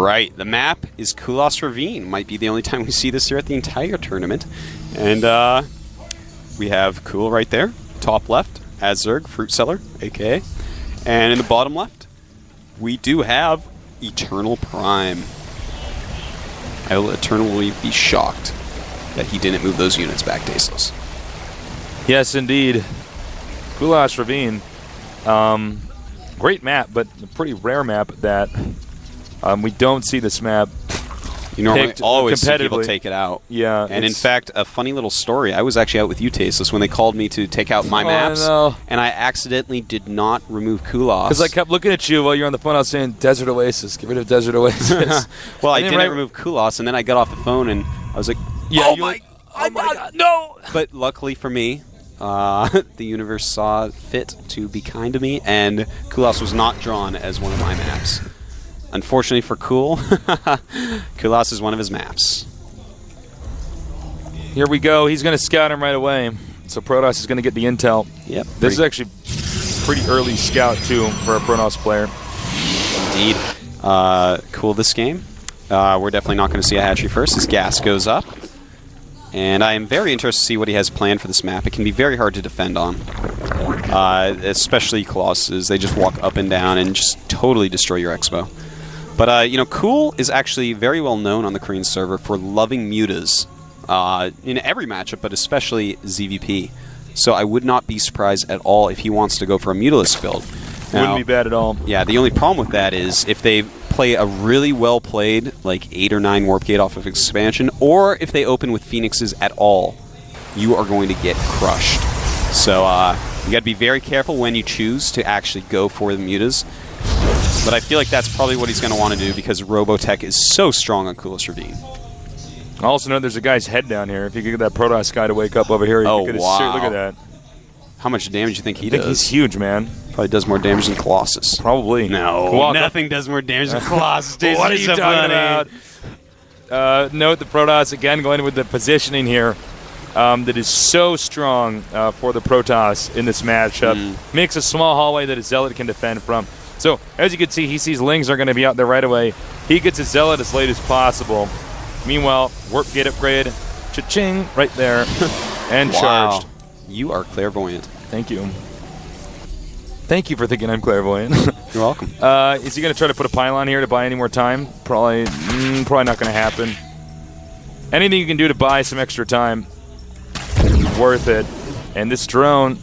right. The map is Kulas Ravine. Might be the only time we see this throughout the entire tournament. And we have Cool right there. Top left, Azurg, Fruit Seller, a.k.a. And in the bottom left, we do have Eternal Prime. I will eternally be shocked that he didn't move those units back to Aceless. Yes, indeed. Kulas Ravine. Great map, but a pretty rare map that we don't see this map. You normally always see people take it out. Yeah. And in fact, a funny little story. I was actually out with you, Tasteless, when they called me to take out my maps, and I accidentally did not remove Kulas. Because I kept looking at you while you're on the phone. I was saying, Desert Oasis. Get rid of Desert Oasis. Well, I didn't remove Kulas, and then I got off the phone, and I was like, oh my God, no! But luckily for me, the universe saw fit to be kind to me, and Kulas was not drawn as one of my maps. Unfortunately for Cool, Kulas is one of his maps. Here we go. He's going to scout him right away. So Protoss is going to get the intel. Yep. This is actually pretty early scout, too, for a Protoss player. Indeed. Cool this game. We're definitely not going to see a hatchery first as gas goes up. And I am very interested to see what he has planned for this map. It can be very hard to defend on. Especially Colossus. They just walk up and down and just totally destroy your Expo. But, you know, Cool is actually very well known on the Korean server for loving mutas in every matchup, but especially ZVP. So I would not be surprised at all if he wants to go for a mutalist build. Now, wouldn't be bad at all. Yeah, the only problem with that is if they play a really well-played, like 8 or 9 Warp Gate off of expansion, or if they open with Phoenixes at all, you are going to get crushed. So you got to be very careful when you choose to actually go for the mutas. But I feel like that's probably what he's going to want to do because Robotech is so strong on Kulas Ravine. I also know there's a guy's head down here. If you could get that Protoss guy to wake up over here, oh, you could wow. Look at that. How much damage do you think he does? I think he's huge, man. Probably does more damage than Colossus. Probably. No, nothing does more damage than Colossus. What are you talking about? Note the Protoss, again, going with the positioning here that is so strong for the Protoss in this matchup. Makes a small hallway that a Zealot can defend from. So, as you can see, he sees Lings are going to be out there right away. He gets his Zealot as late as possible. Meanwhile, Warp Gate upgrade, cha-ching, right there, and charged. You are clairvoyant. Thank you. Thank you for thinking I'm clairvoyant. You're welcome. Is he going to try to put a pylon here to buy any more time? Probably not going to happen. Anything you can do to buy some extra time, worth it. And this drone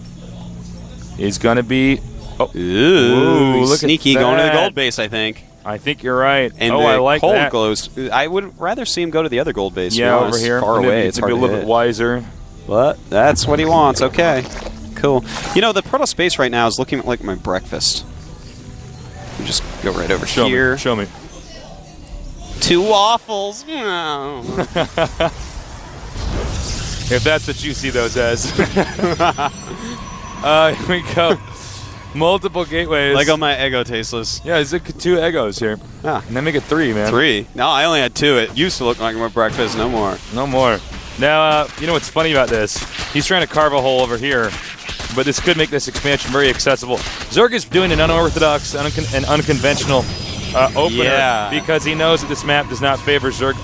is going to be... Oh. Ooh, look sneaky at that. Going to the gold base, I think. I think you're right. And I like cold that. glows. I would rather see him go to the other gold base. Yeah, over here. Far away. It's hard to be a little hit. bit wiser. But that's what he wants. Okay. Cool. You know, the Protoss base right now is looking like my breakfast. You just go right over here. Show me. 2 waffles. If that's what you see those as. Here we go. Multiple gateways. Like on my Ego Tasteless. Yeah, there's 2 Egos here. Yeah. And then make it 3, man. 3? No, I only had 2. It used to look like my breakfast. No more. No more. Now, you know what's funny about this? He's trying to carve a hole over here, but this could make this expansion very accessible. Zerg is doing an unorthodox and unconventional opener because he knows that this map does not favor Zerg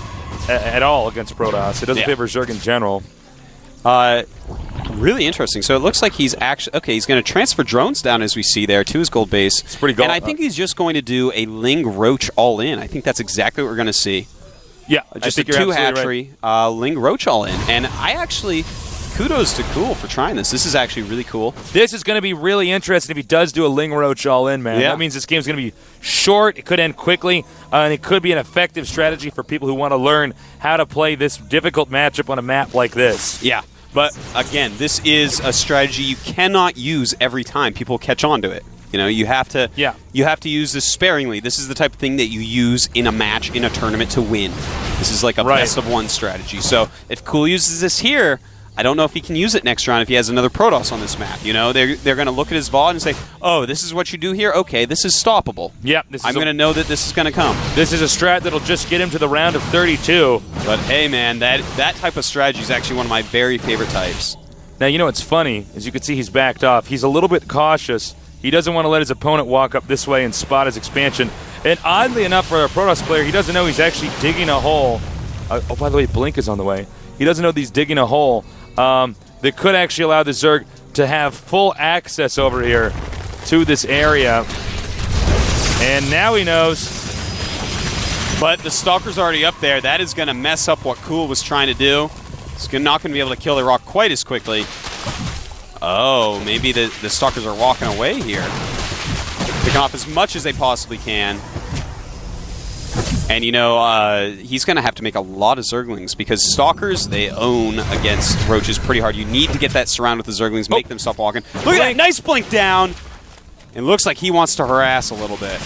at all against Protoss. It doesn't favor Zerg in general. Really interesting. So it looks like he's actually... Okay, he's going to transfer drones down, as we see there, to his gold base. It's pretty gold. And I think he's just going to do a Ling Roach all-in. I think that's exactly what we're going to see. Yeah, just a 2 hatchery, right. Ling Roach all-in. And I actually... Kudos to Cool for trying this. This is actually really cool. This is going to be really interesting if he does do a Ling Roach all-in, man. Yeah. That means this game's going to be short. It could end quickly, and it could be an effective strategy for people who want to learn how to play this difficult matchup on a map like this. Yeah. But, again, this is a strategy you cannot use every time people catch on to it. You know, you have to use this sparingly. This is the type of thing that you use in a match, in a tournament to win. This is like a best-of-1 strategy. So if Cool uses this here, I don't know if he can use it next round if he has another Protoss on this map. You know, they're going to look at his VOD and say, oh, this is what you do here? Okay, this is stoppable. Yep. I'm going to know that this is going to come. This is a strat that'll just get him to the round of 32. But, hey, man, that type of strategy is actually one of my very favorite types. Now, you know what's funny? As you can see, he's backed off. He's a little bit cautious. He doesn't want to let his opponent walk up this way and spot his expansion. And oddly enough, for a Protoss player, he doesn't know he's actually digging a hole. Oh, by the way, Blink is on the way. He doesn't know that he's digging a hole that could actually allow the Zerg to have full access over here to this area. And now he knows. But the Stalker's already up there. That is going to mess up what Cool was trying to do. He's not going to be able to kill the Rock quite as quickly. Oh, maybe the Stalkers are walking away here. Picking off as much as they possibly can. And, you know, he's going to have to make a lot of Zerglings because Stalkers, they own against Roaches pretty hard. You need to get that surround with the Zerglings, make them stop walking. Look at that, nice blink down. It looks like he wants to harass a little bit.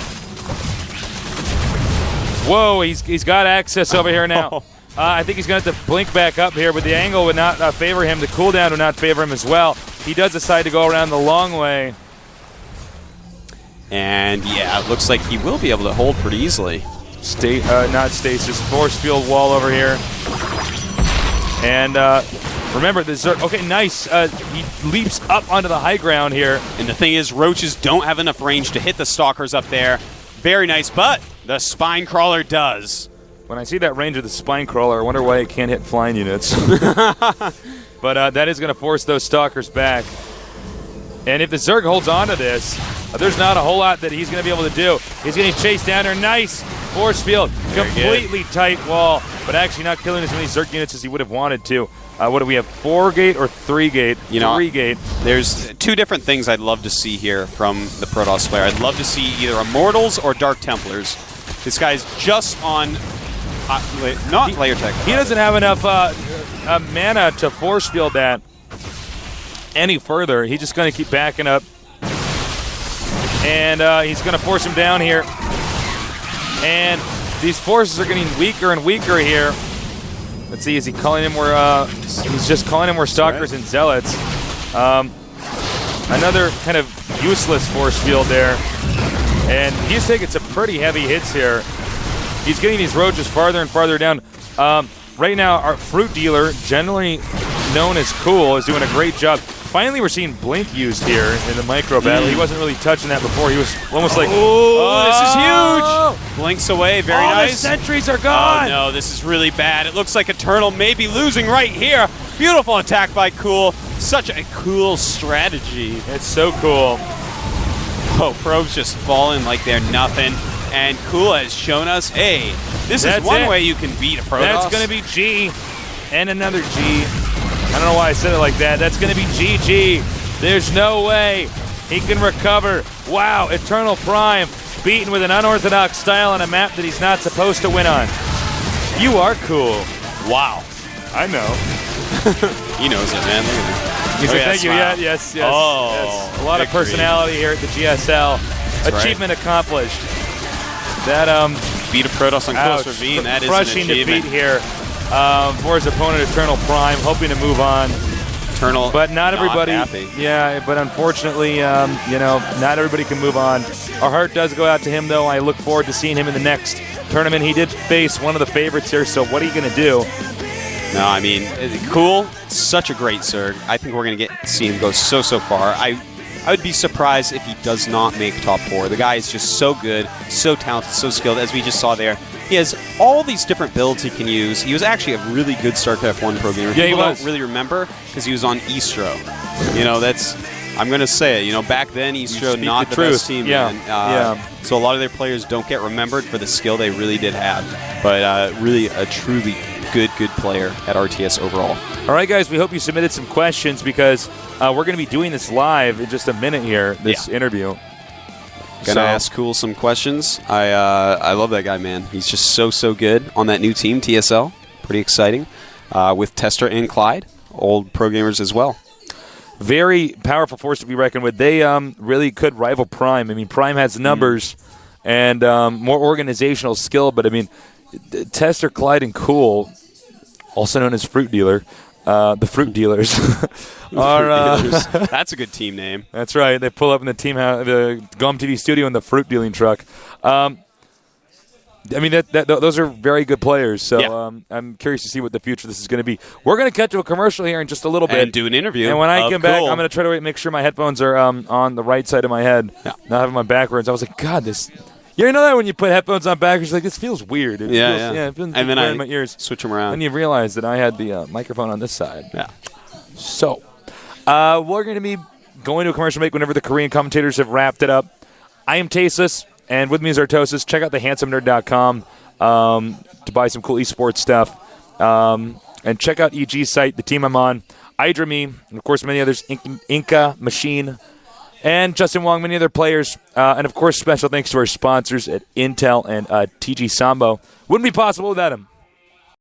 Whoa, he's got access over here now. I think he's going to have to blink back up here, but the angle would not favor him. The cooldown would not favor him as well. He does decide to go around the long way. And, yeah, it looks like he will be able to hold pretty easily. Not stasis, force field wall over here. And remember, okay, nice. He leaps up onto the high ground here. And the thing is, Roaches don't have enough range to hit the Stalkers up there. Very nice, but the Spine Crawler does. When I see that range of the Spine Crawler, I wonder why it can't hit flying units. But that is going to force those Stalkers back. And if the Zerg holds on to this, there's not a whole lot that he's going to be able to do. He's getting chased down there. Nice force field. Completely tight wall, but actually not killing as many Zerg units as he would have wanted to. What do we have, 4-gate or 3-gate? 3-gate. There's two different things I'd love to see here from the Protoss player. I'd love to see either Immortals or Dark Templars. This guy's just on layer tech. He doesn't have enough mana to force field that any further. He's just going to keep backing up. And he's going to force him down here. And these forces are getting weaker and weaker here. Let's see, is he calling in more? He's just calling in more Stalkers and Zealots. Another kind of useless force field there. And he's taking some pretty heavy hits here. He's getting these Roaches farther and farther down. Right now, our FruitDealer, generally known as Cool, is doing a great job. Finally, we're seeing Blink used here in the micro battle. He wasn't really touching that before. He was almost like, oh, this is huge. Blinks away, very nice. The sentries are gone. Oh, no, this is really bad. It looks like Eternal may be losing right here. Beautiful attack by Cool. Such a cool strategy. It's so cool. Oh, probes just falling like they're nothing. And Cool has shown us, hey, this is one way you can beat a Protoss. That's going to be G and another G. I don't know why I said it like that. That's going to be GG. There's no way he can recover. Wow, Eternal Prime beaten with an unorthodox style on a map that he's not supposed to win on. You are cool. Wow. I know. He knows it, man. Look at him. Thank you. Yeah, yes. A lot of personality here at the GSL. That's achievement accomplished. That beat a Protoss on close ravine. That is an achievement. Crushing defeat here for his opponent, Eternal Prime, hoping to move on. Eternal, but not everybody. Happy. Yeah, but unfortunately, not everybody can move on. Our heart does go out to him, though. I look forward to seeing him in the next tournament. He did face one of the favorites here, so what are you going to do? No, I mean, Cool. Such a great Zerg. I think we're going to see him go so far. I would be surprised if he does not make top 4. The guy is just so good, so talented, so skilled, as we just saw there. He has all these different builds he can use. He was actually a really good StarCraft 1 pro gamer. Yeah, People don't really remember because he was on Eastro. You know, I'm going to say it. You know, back then, Eastro, not the best team. Yeah. So a lot of their players don't get remembered for the skill they really did have. But really a truly good player at RTS overall. All right, guys, we hope you submitted some questions because we're going to be doing this live in just a minute here, this interview. Gonna ask Cool some questions. I love that guy, man. He's just so good on that new team, TSL. Pretty exciting. With Tester and Clyde, old pro gamers as well. Very powerful force to be reckoned with. They really could rival Prime. I mean, Prime has numbers and more organizational skill, but I mean, Tester, Clyde, and Cool, also known as FruitDealer, the Fruit Dealers. That's a good team name. That's right. They pull up in the GuineaPig TV studio in the fruit dealing truck. I mean, those are very good players. So I'm curious to see what the future of this is going to be. We're going to cut to a commercial here in just a little bit. And do an interview. And when I come back, I'm going to try to make sure my headphones are on the right side of my head, not having my backwards. I was like, God, this... You know that when you put headphones on backwards, like, this feels weird. It feels, and then I in my ears. Switch them around. And you realize that I had the microphone on this side. Yeah. So, we're going to be going to a commercial break whenever the Korean commentators have wrapped it up. I am Tasteless, and with me is Artosis. Check out thehandsomenerd.com to buy some cool esports stuff. And check out EG's site, the team I'm on, IdraMe, and, of course, many others, Inca, Machine, and Justin Wong, many other players. And, of course, special thanks to our sponsors at Intel and TG Sambo. Wouldn't be possible without them.